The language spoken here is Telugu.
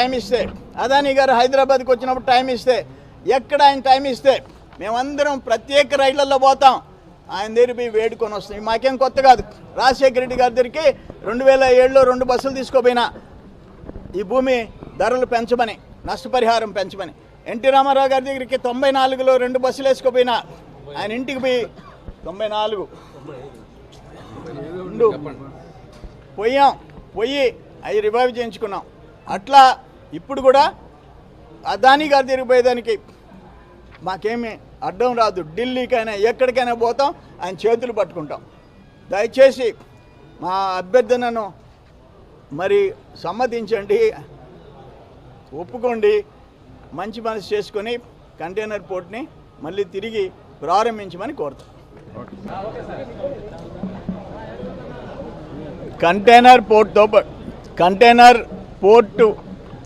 టైం ఇస్తే, అదానీ గారు హైదరాబాద్కి వచ్చినప్పుడు టైం ఇస్తే, ఎక్కడ ఆయన టైం ఇస్తే మేమందరం ప్రత్యేక రైళ్లలో పోతాం, ఆయన దగ్గర పోయి వేడుకొని వస్తాం. మాకేం కొత్త కాదు. రాజశేఖర రెడ్డి గారి దగ్గరికి 2007లో 2 బస్సులు తీసుకోపోయినా ఈ భూమి ధరలు పెంచమని, నష్టపరిహారం పెంచమని. ఎన్టీ రామారావు గారి దగ్గరికి 94లో 2 బస్సులు వేసుకోపోయినా ఆయన ఇంటికి పోయి 94 పోయి అవి రివైవ్ చేయించుకున్నాం. అట్లా ఇప్పుడు కూడా అదానీ గారి దగ్గరికి పోయేదానికి మాకేమీ అడ్డం రాదు. ఢిల్లీకైనా ఎక్కడికైనా పోతాం, ఆయన చేతులు పట్టుకుంటాం. దయచేసి మా అభ్యర్థనను మరి సమ్మతించండి, ఒప్పుకోండి, మంచి మనసు చేసుకొని కంటైనర్ పోర్ట్ని మళ్ళీ తిరిగి ప్రారంభించమని కోరుతాం. Container port